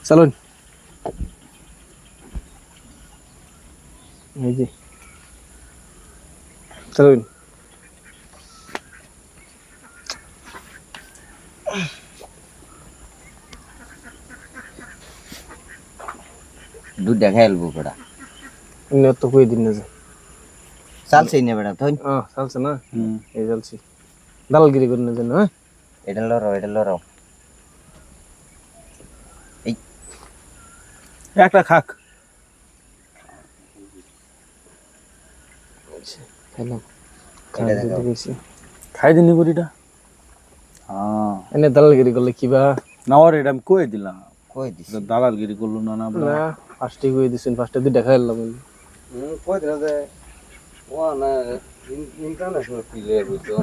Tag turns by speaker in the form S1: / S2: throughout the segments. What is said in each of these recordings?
S1: চলুন এই যে চলুন
S2: দুধ দেখাই আলবো বেটা
S1: ইন্নে তো কই দিন না যে
S2: চালছে না বেটা তুই
S1: চলছে না এই চলছি দালালগিরি করেন না যেন হ্যাঁ
S2: এটা লড়াও এই
S3: একটা খাক
S1: খাইলাম
S2: এটা দেখাও।
S3: খাই দিনি করিটা হ্যাঁ
S1: এনে দালালগিরি করলে কি বা
S3: না ওর এটা আমি কই দিলাম
S2: কই দিছি
S3: দালালগিরি করলো না না
S1: না ফার্স্টে কই দিছেন ফার্স্টে দুই দেখা এলাম
S2: কই দিলা যে ও না ইন্টারন্যাশনাল প্লেয়ার হইতো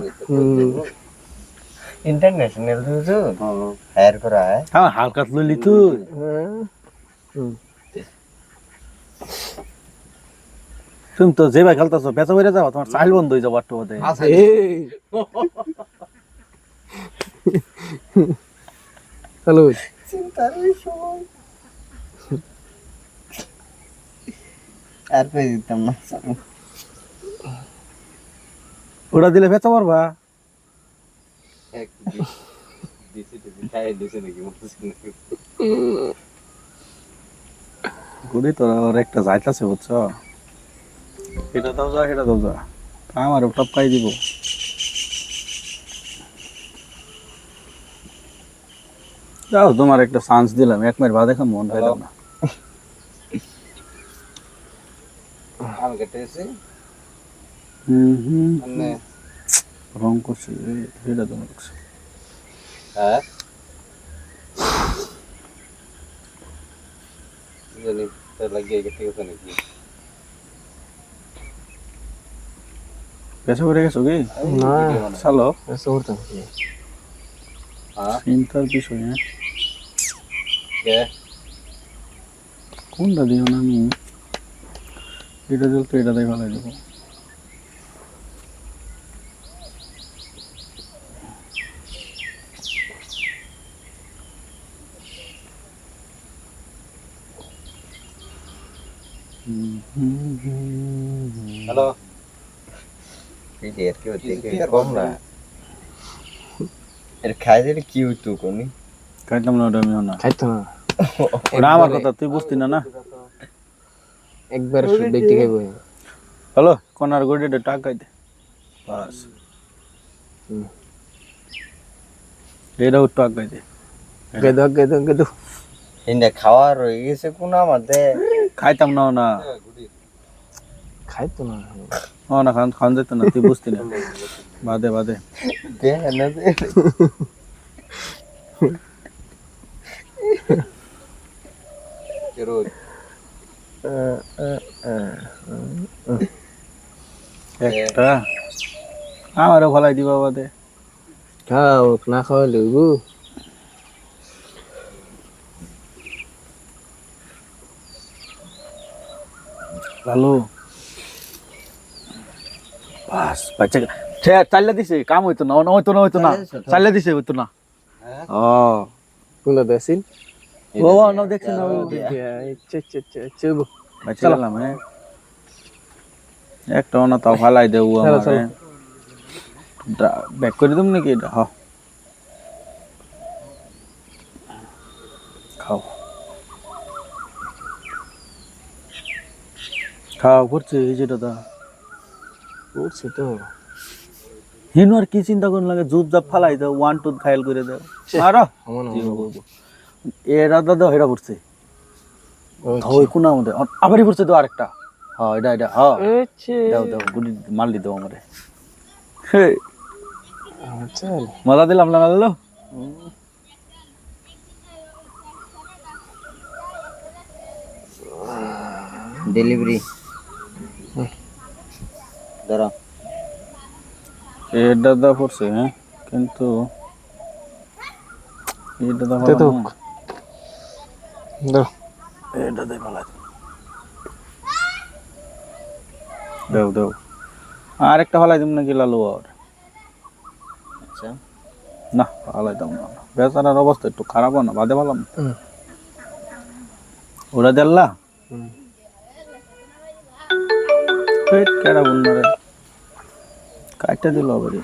S2: ইন্টারন্যাশনাল হইতো হায়ার করা হয়
S3: হ্যাঁ হালকা লইলি তুই তুমি তো যে ভাই খেলতেছো বেচা বেড়ে যাও তোমার চাইল বন্ধ হয়ে যাবো একটু বোধ
S1: চলো
S2: চিন্তার বিষয় আর কই দিতাম না
S3: ওটা দিলে বেচা পারবা গুড়ি তোর ওর একটা যাইতাছে বুঝছো এটা দাও যা এটা দাও যা আমার টপকাই দিব যাও তোমার একটা চান্স দিলাম এক মিনিট বাদে মন পাইলাম না
S2: আম কেটেছে মানে
S3: রং করছে এটা তোমার লাগছে
S2: হ্যাঁ জানি তার লাগিয়ে কেটে গেছে নাকি
S3: পেশা করে গেছো কি
S1: না
S3: চলো
S1: এসে উঠতাম
S3: চিন্তার বিষয় হ্যাঁ
S2: কে
S3: কোনটা দিও না আমি এটা দিল তো এটা দিয়ে ফেলাই দেবো
S2: হ্যালো এই যে কি হচ্ছে কি কম না এর খাই দিলে কি হইতো কোনি
S3: খাইতাম না ওটা আমিও না
S1: খাইতো না
S3: ওটা আমার কথা তুই বুঝতি না না
S1: একবার দেখতে খাইব
S3: হ্যালো কোনার গড়িটা টাকাই দে বাস এটা একটু আগাই দে
S1: গেদো
S2: ইন্দা খাওয়া রয়ে গেছে কোন আমাদের
S3: খাইতাম না না
S1: খাইতো না
S3: না খান খান যেত না তুই বুঝতি না বাদে বাদে
S2: দে না দে কেরো
S3: একটা আমারও ভালাই দিবা বাদে
S1: খাও না খাওয়ালে গু
S3: ভালো বাস বাচ্চা চাল্লা দিছে কাম হইতো না হইতো না চাল্লা দিছে হইতো না ও
S1: কোনটা দেছিন
S3: ও না দেখছ না
S1: চুবু
S3: বাচ্চা গেলাম একটা না তাও ফালাই দেবো আমারে ব্যাক করে দিম নাকি এটা খাও খাও করছে এই যেটা দা
S1: উঠছে তো
S3: হিনু আর কি চিন্তা করুন লাগে জুপ জাপ ফালাই দাও 1 2 খাইল করে দাও আরো এরা দাদা হেরা পড়ছে ওই কোনা মধ্যে আবারই পড়ছে তো আরেকটা হ্যাঁ এটা হ্যাঁ দাও দাও গুলি মারলি দাও আমারে
S1: চল
S3: মজা দিলাম না মারলো
S2: ডেলিভারি দাঁড়া
S3: এটা দা পড়ছে হ্যাঁ কিন্তু এটা দা
S1: তো দাও
S3: এটা দে ভালো দাও দাও আর একটা হলাই দিম নাকি লালু আর
S2: আচ্ছা
S3: না হলাই দাম না বেচারার অবস্থা একটু খারাপ না বাদে ভালো ওরা দেল্লা পেট কেডা বুন মারে কাটটা দিল আবারই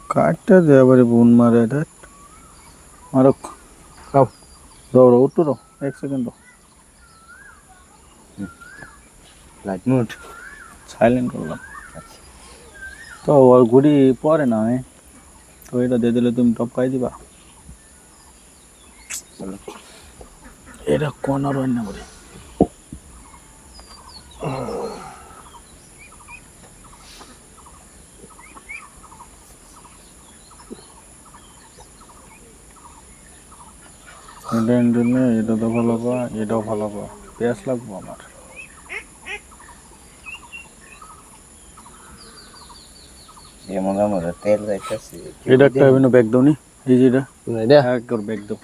S3: কাটটা দে আবারই বুন মারে এটা মারক
S1: খাও
S3: রো উঠো রো 1 সেকেন্ড রো
S2: লাইট মুড
S3: সাইলেন্ট করলাম তো ওর গুড়ি পরে না তো এটা দিয়ে দিলে তুমি টপকাই দিবা এটা কোন আর না বলে এটা তো ভালো পা এটাও ভালো পা পেঁয়াজ লাগবো আমার
S2: যেমন আমরা তেল যাইতেছি
S3: এটা একটা বিভিন্ন ব্যাগ দাও নি এই যে এটা
S1: এটা
S3: এক করে ব্যাগ দাও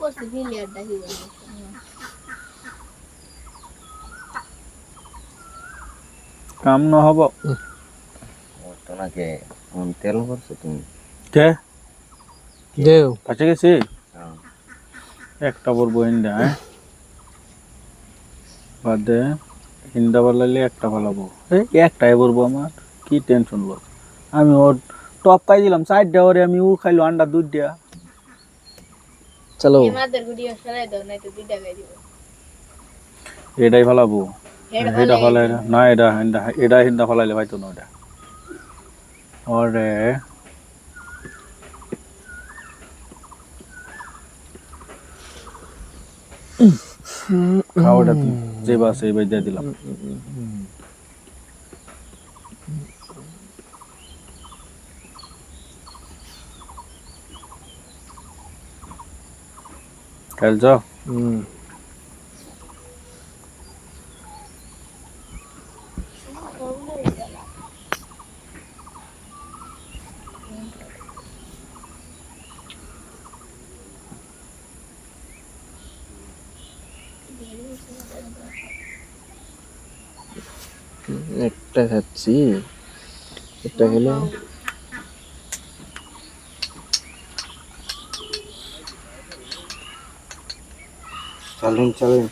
S4: Posso vir daqui?
S3: কাম না হবো
S2: তোমাকে তেল করছো তুমি
S3: কে
S1: দেও
S3: কাছে গেছি একটা বলবো হিন্দা হ্যাঁ বাদে হিন্দা বালালে একটা ফালাবো এই একটাই বলবো আমার কি টেনশন লো আমি ওর টপ খাই দিলাম সাইড দেওয়ারে আমি ও খাইলো আন্ডা দুধ দিয়া
S1: চলো
S4: Mother video sarai do na to dida gai dibo.
S3: এটাই ফালাবো
S4: Head
S3: এটা ফালাই না এটা হিন্দা ফালাইলে ভাই তো না ওটা ওরে খাওয়াটা তুমি যে বাসে এই দিয়ে দিলাম কাল যাও
S1: একটা খাচ্ছি একটা খেলে
S2: চলেন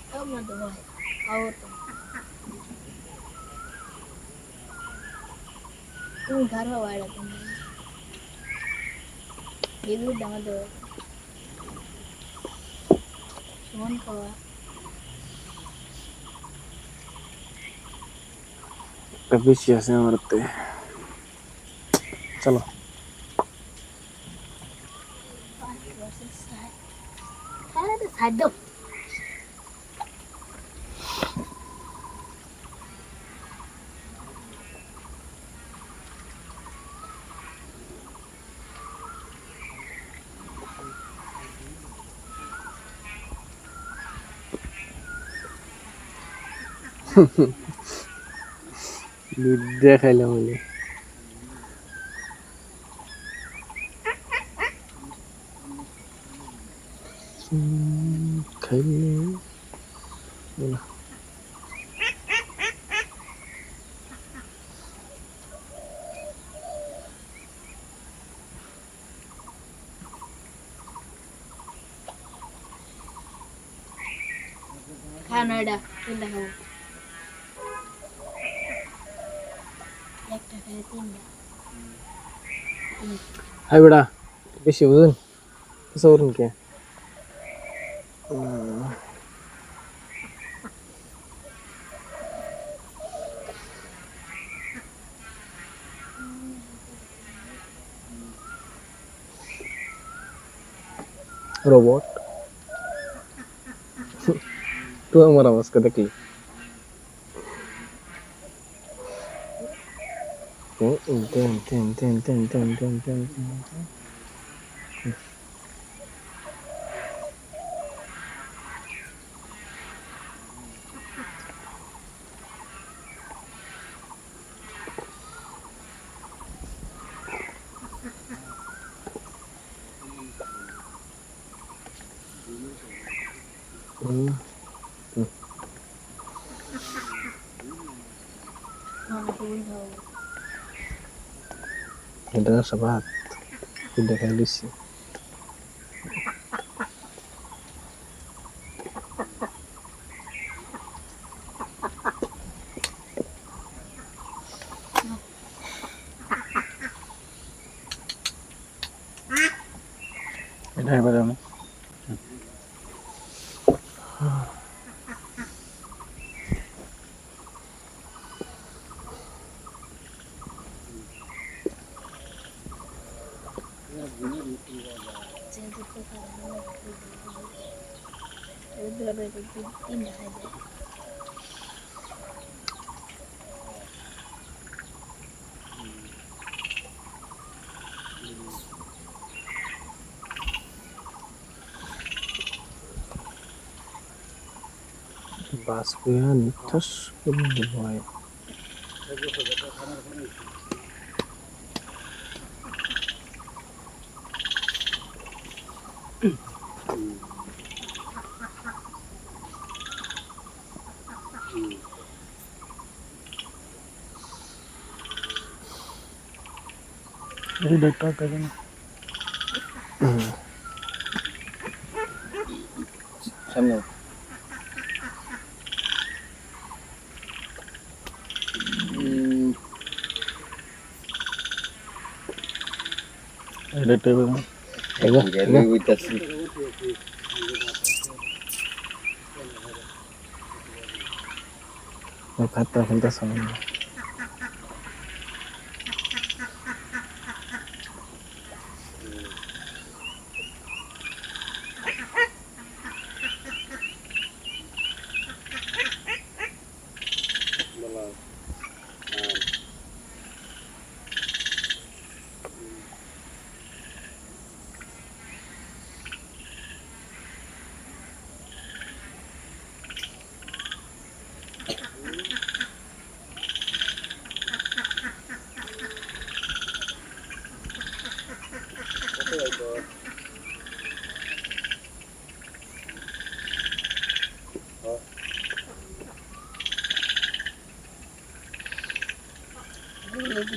S4: Tama do boy. Auto. Gar ho wala tum. Ilu dama do. Phone ko.
S1: একটা বেশি আছে আমারতে চলো
S4: Ada sado.
S1: দেখাইলাম বলে খাইলে
S4: Canada. Tinda ho. Ekta kare tinda.
S1: Hi বেটা বেশি বুঝুন কিছু করুন কে রোবট তুই আমার আওয়াজ কে দেখলি
S4: মানে খুবই ভালো
S1: এটা সবাত দেখাই দিচ্ছি
S3: এটা এবারে আমি
S4: যেহেতু তো খারাপ ধরে তিন দেখা যায়
S1: বাস কইয়া নিত্যস করে দিব
S3: এই ডেটটা কেন
S2: সামনে
S3: এই ডেটটা এবারে
S1: এগো
S2: গেলে হইতাছি
S1: খাতা খেলতেছ না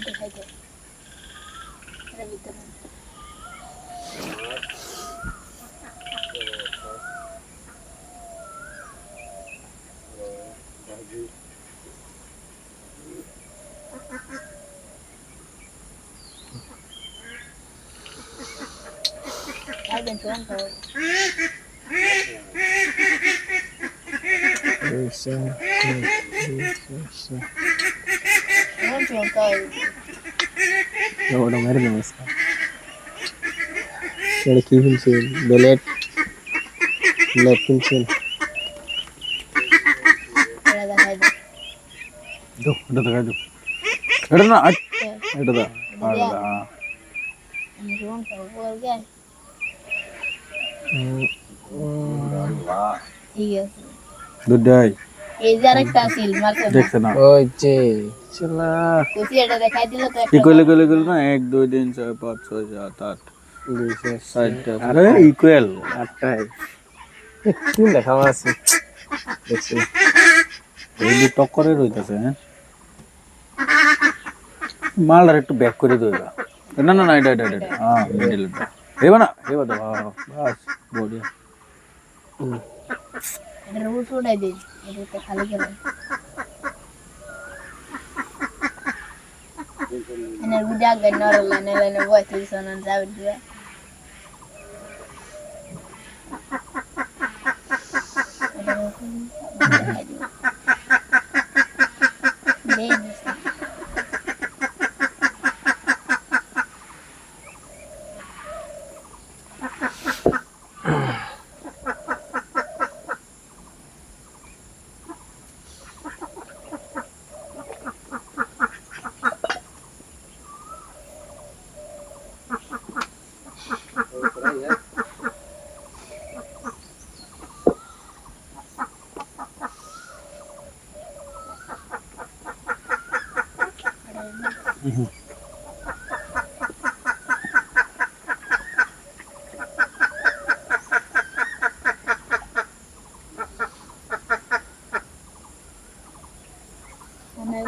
S4: দেখাই যায় এর ভিতরে আগে জয়েন করো এখন জয়েন করো
S1: ওটা মেরে দেবো এটা কি ফিলছে বেলেট ব্ল্যাক ফিলছেন
S4: এরা দেখাই যায়
S3: দো এটা দেখাই দো এটা না এটা দা আর দা
S4: আমি জয়েন করবো বলগে ঠিক আছে
S3: দুটাই
S4: এই যে আরেকটা আছিল মারতে
S3: দেখছ না
S1: ওই যে চলা
S4: কুচি এটা দেখাই দিল তো
S3: কি কইলে কইলে কইলে না 1 2 3 4 5 6 7 8 সাইডটা আরে ইকুয়াল
S1: আটটাই কি লেখা আছে দেখছি
S3: এই যে টক্করে রইতাছে হ্যাঁ মালটার একটু ব্যাক করে দিবা না না না এটা হ্যাঁ মিডলটা হেবা না হেবা দাও বাস বড়িয়া
S4: এটা রুট উঠাই দিন এটা খালি করে এনে বুঝা গেল না লাইনে বসে দিছনা যাবে দিবা Mana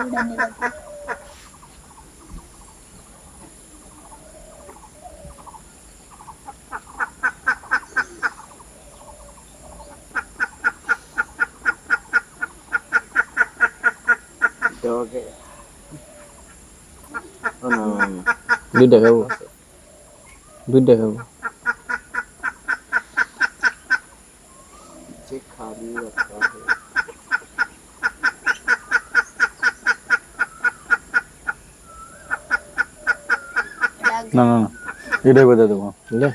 S4: udah nih lagi.
S2: Oke. Oh, no.
S1: দুইটা খাবো দুইটা খাবো
S2: Cik kali apa?
S3: না না না এটাই বেঁধে দেবো
S1: বুঝলে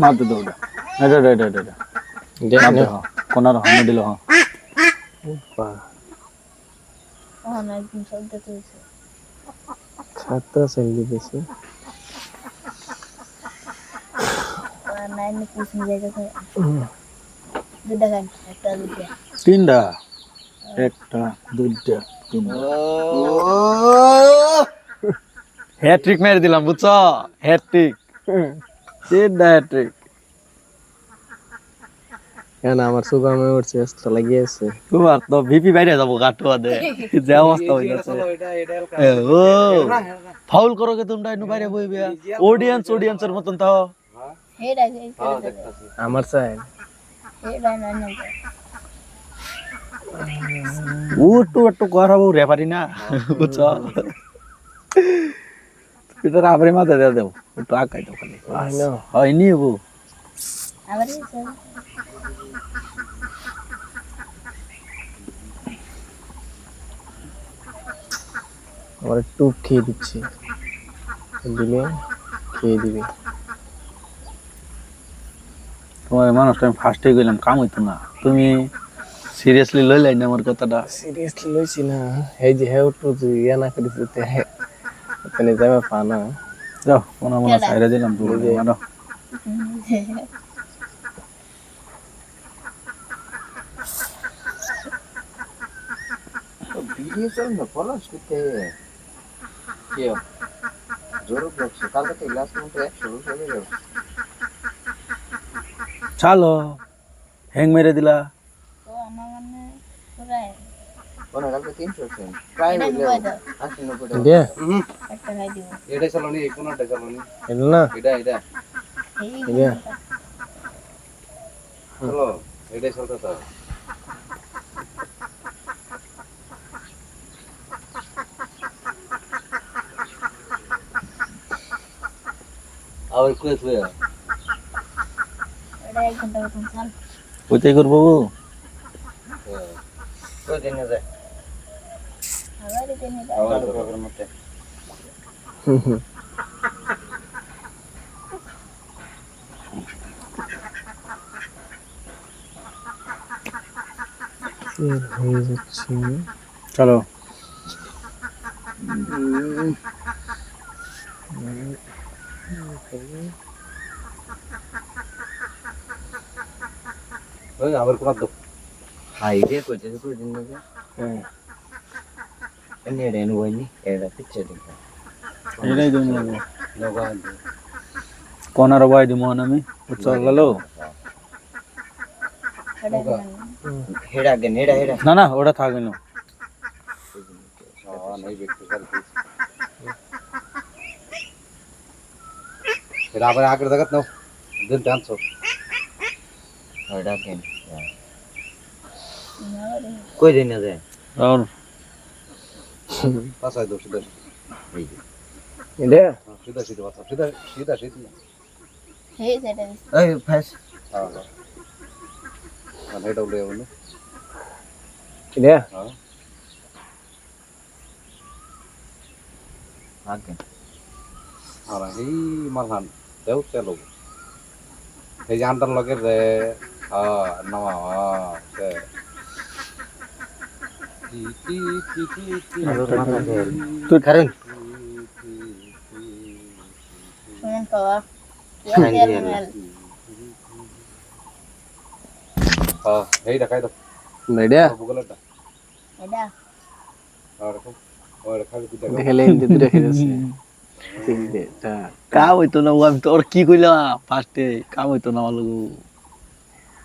S3: মারতে দাও ওটা এটা এটা এটা এটা মারতে হ কোনার হামে দিল হ
S4: Oh, naik misal itu sih.
S1: ছাত্র সঙ্গী দিছে
S4: Warna ini pusing jaga kayak. Udah kan, itu udah.
S3: তিনটা একটা দুইটা তিনটা হ্যাট্রিক মেরে দিলাম বুঝছো হ্যাট্রিক তিনটা হ্যাট্রিক
S1: কেন আমার সুগামে উঠছে তো লাগিয়েছে
S3: তোমার তো ভিপি বাইরে যাবো কাটুয়া দে যে অবস্থা হইতাছে ও ফাউল করো কে তোমরা ইনু বাইরে বইবে অডিয়েন্সের মতন তাও
S4: Hei, dah.
S1: আমার চাই
S4: Hei, dah nanya.
S3: উটু একটু করাবো রেফারি না বুঝছো এটা রাবরে মাথা দিয়ে দেবো একটু আঁকাই দাও খালি হয় নি বউ
S4: Apa sih?
S1: আমার একটু খেয়ে দিচ্ছি দিলে খেয়ে দিবি
S3: তোমার মানুষটা আমি ফার্স্টে গেলাম কাম হইতো না তুমি সিরিয়াসলি লইলাই না আমার কথাটা
S1: সিরিয়াসলি লইছি না এই যে হ্যাঁ একটু ইয়া না করিস ওখানে যাবে পানা
S3: যাও কোনো মনে সাইরে দিলাম তো মানো
S2: Video soalnya polos kita. Iya. Jorok loh. Sekali kita ilas nanti action soalnya.
S3: চালো হ্যাং মেরে দিলা
S4: Oh, mana kurai.
S2: Mana kalau 300 try
S4: Ini
S2: dulu.
S4: gua ada.
S2: Asli nopo dah.
S1: দিয়া
S4: Kata lagi.
S2: Ida saloni, kono ada saloni.
S1: এটা না
S2: Ida.
S4: Hei.
S1: Iya.
S2: Halo, Ida salta ta. আবার কই কই
S4: Ada yang kena tulisan.
S3: ওইটাই করবো
S2: কই দিন যায়
S4: Apa di sini?
S2: আবার প্রোগ্রাম মতে
S1: হয়ে যাচ্ছে
S3: চলো
S2: ওই আবার কত হাইডে কইতে কই দিন না এনে রেন ওইনি এরা পিকচার দিন
S3: এটাই তুমি যাবো
S2: লগা
S3: কোনার বয় দিব আমি চল গেল
S4: Ada yang
S2: হেডা গে নেডা হেডা
S3: না না ওটা থাকবে না
S2: নাই ব্যক্তি করতে এটা আবার আগের জায়গাত নাও দিন টানছো ওইটা কেন কই দিন না যায়
S3: আর
S2: পাছাই দাও সিধা এই যে
S1: এটা
S2: সিধা সিধা পাছা সিধা সিধা সিধা
S4: হে সেটা দিছি
S2: এই ফেস হ্যাঁ মানে এটা উড়ে যাবে না
S1: এটা
S2: হ্যাঁ আগে আর এই মারহান দেও চলো এই যে আন্ডার লগের রে নওয়া সে
S3: তুই
S2: কারণ
S4: শুনেন পাওয়া
S2: এই দেখাই দাও
S1: এটা
S2: গুগলটা
S4: এটা
S2: আর কোন ওর খালি দুটো
S1: দেখালে ইন্দে দুটো খেয়ে যাচ্ছে এটা
S3: কাম হইতো না আমি তোর কি কইলাম ফার্স্টে কাম হইতো না আমার লগু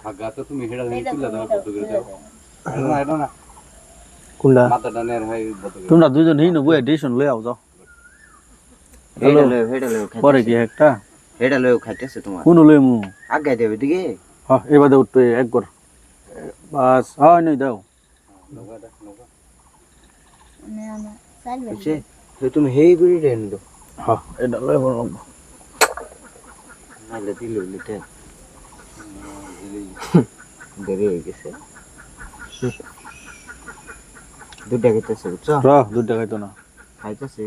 S2: আগাতে তুমি হেডা
S4: এটা
S2: তুলে দাও বন্ধ করে দাও এটা না
S1: কোনটা
S2: মাথাটা নের হয় বন্ধ করে
S3: তোমরা দুজন হই না বইয়া ডিসিশন লই আও যাও হ্যালো
S2: হেডা লও
S3: পরে কি একটা
S2: হেডা লও খাইতেছে তোমার
S3: কোন লই মু
S2: আগাই দেবে দিকে
S3: হ্যাঁ এবারে উঠতে একবার বাস হয় নাই দাও
S4: না না চাল
S2: বুঝছে তো তুমি হেই করে দেন দাও
S3: হ্যাঁ এটা লই বললাম
S2: নালে দিল লিতে দেরি হয়ে গেছে দুটা খেতেছে বুঝছো
S3: র দুধ খাইতো না
S2: খাইতেছে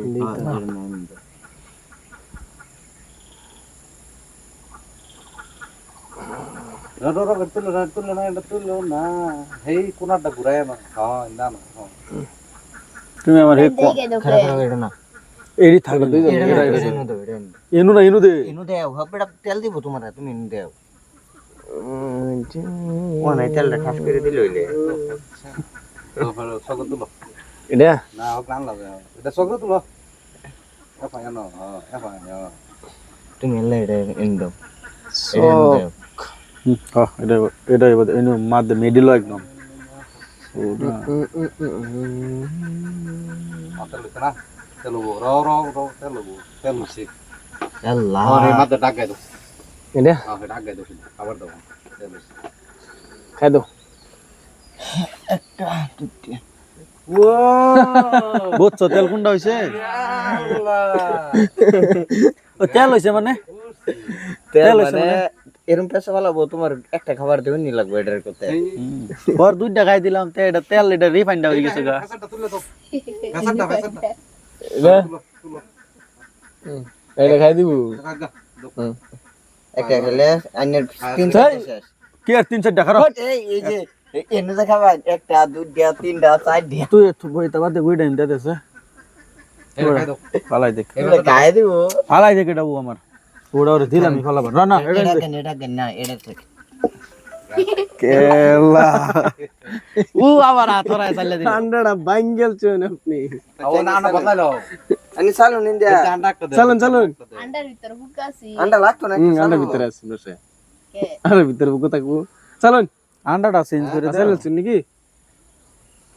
S3: তুমি আমার হে
S4: দেখে দেখে
S3: এরি থাকে এনু না এনু দে
S2: তেল দিব তোমার তুমি দেও ও নাই তেলটা ঠাস করে দিল হইলে সকল তুলো
S1: এটা
S2: না হোক রান লাগে এটা সকল তুলো এফায়ানো এফায়ানো তুমি এলে এটা এন্ডো
S3: হ্যাঁ এটা এটা এবার এনু মাদ মিডিল একদম ওটা
S2: মাথা লইতে না তেল রো রো রো তেল তেল সে আল্লাহ আরে মাথা ডাকাই দাও
S1: এটা
S2: হ্যাঁ ডাকাই দাও খাবার দাও তেল
S1: খাই দাও
S2: একটা দুটি
S3: বুঝছো তেল কোনটা হইছে ও তেল হইছে মানে
S2: তেল মানে এরকম পেশা ভালো তোমার একটা খাবার দেবেন নি লাগবে এটার করতে
S3: ওর দুইটা খাই দিলাম তে এটা তেল এটা রিফাইন্ড হয়ে গেছে গা
S2: ফেসাটা তুলে দাও ফেসাটা ফেসাটা
S1: এটা এটা খাই দিব
S2: একটা খেলে আইনের তিন শেষ
S3: কি আর 3-4 টাকা
S2: এই যে এনে যে খাবার একটা দুইটা তিনটা চারটা
S3: তুই একটু বইতা বাদে বইটা নিতে দেছে ফালাই দেখ
S2: এগুলো গায়ে দিব
S3: ফালাই দেখ এটা ও আমার ওটা ওরে দিলাম ফালাবা না না
S2: এটা কেন না এটা থেকে
S3: কেলা ও আবার হাতরায় চাইলে দিল
S1: ঠান্ডাটা বাঙ্গেল চুন আপনি
S2: ও না না বদলালো আমি চালু নিন দে
S1: চলুন চলুন
S4: আন্ডার ভিতর হুক আছে
S2: আন্ডা লাগতো না
S1: আন্ডার ভিতরে আছে বসে
S4: কে
S1: আন্ডার ভিতরে বুকু থাকবো চলুন
S3: আন্ডাটা চেঞ্জ করে দে
S1: চলুন নাকি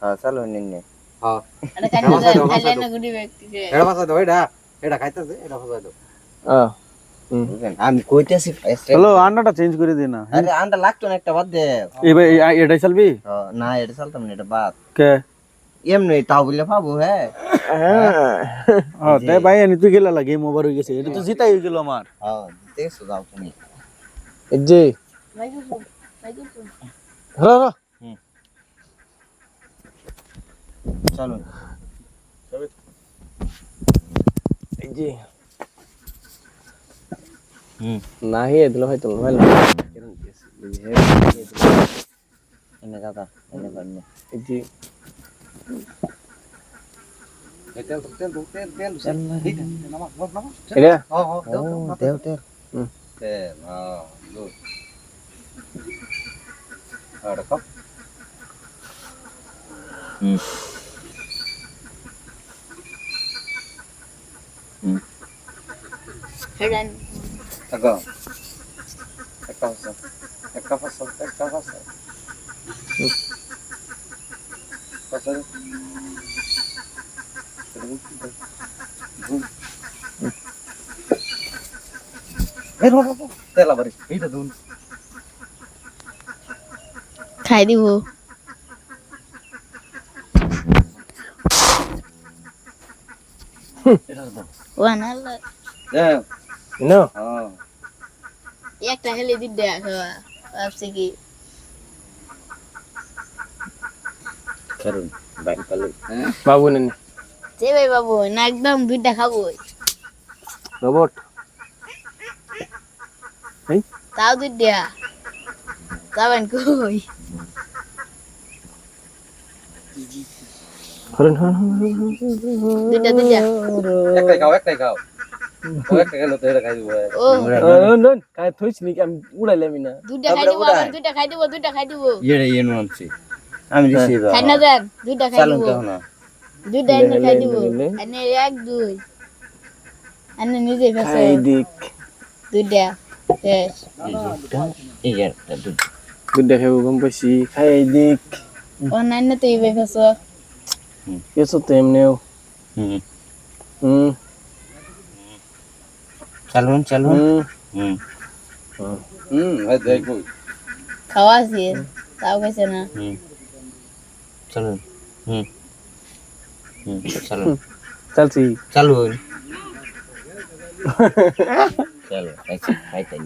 S2: হ্যাঁ চালু নিন নে হ্যাঁ
S4: এটা কানে খাইলে না গুডি ব্যক্তি যে
S2: এটা ভাষা দাও এটা খাইতেছে এটা ভাষা দাও
S1: হ্যাঁ
S2: আমি কইতেছি
S3: হ্যালো আন্ডাটা চেঞ্জ করে দে না
S2: আরে আন্ডা লাগতো না একটা বাদ দে
S3: এবার এটাই চলবি
S2: না এটা চালতাম না এটা বাদ
S3: কে
S2: এমনি তাও বলে পাবো হ্যাঁ
S3: হ্যাঁ তাই ভাই আনি তুই গেলা গেম ওভার হয়ে গেছে এটা তো জিতাই হয়ে গেল আমার
S2: হ্যাঁ দেখছো যাও তুমি
S1: এই যে
S4: মাইক্রোফোন
S1: হ্যালো হ্যালো
S2: চলো
S1: এই যে নাহি এদিল হয়তো মোবাইল
S2: এনে দাদা এনে বান্নে
S1: এই যে
S2: তেল তেল তেল তেল নামা নামা
S1: এটা
S2: তেল তেল তেল গুড আর cup
S4: হেডান
S2: Tago. Eka paso. Paso. তেলা বাড়ি এইটা দুন
S4: খাই দিব
S2: এটা দাও
S4: ওয়ান আল্লাহ
S2: হ্যাঁ
S1: নো
S2: হ্যাঁ
S4: একটা হেলে দুইটা খাওয়া ভাবছি কি
S2: কারণ বাইক পালে হ্যাঁ
S1: বাবু নেন
S4: যে ভাই বাবু না একদম দুইটা খাবো
S1: রোবট এই
S4: তাও দুইটা যাবেন কই
S1: হরেন
S4: দুইটা দুইটা
S2: একটাই খাও একটা গেল তো এটা খাই দিব
S4: ও
S1: নন কাই থইছ নি আমি উড়াইলাম না
S4: দুইটা খাই দিব আবার দুইটা খাই দিব দুইটা খাই দিব
S2: ইয়ে নামছি আমি দিছি
S4: খাই না দেন দুইটা খাই
S2: চালুন
S4: দিব
S2: কেন না
S4: দুইটা এনে খাই দিব
S1: লে।
S4: এনে এক দুই এনে নিজে খাসো
S1: খাই দিক
S4: দুইটা শেষ
S2: এই একটা দুটো
S1: দুধ খাইব গম পাইছি খাই দিক
S4: অনলাইনে তো ইবে খাসো
S1: কেসো তো এমনিও
S2: হুম
S1: হুম
S2: চালুন
S1: হুম
S2: এই দেখো
S4: খাওয়া আছে তাও খাইছে না
S2: চালুন চালুন
S1: চলছি
S2: চালুন চলো খাইতে খাইতে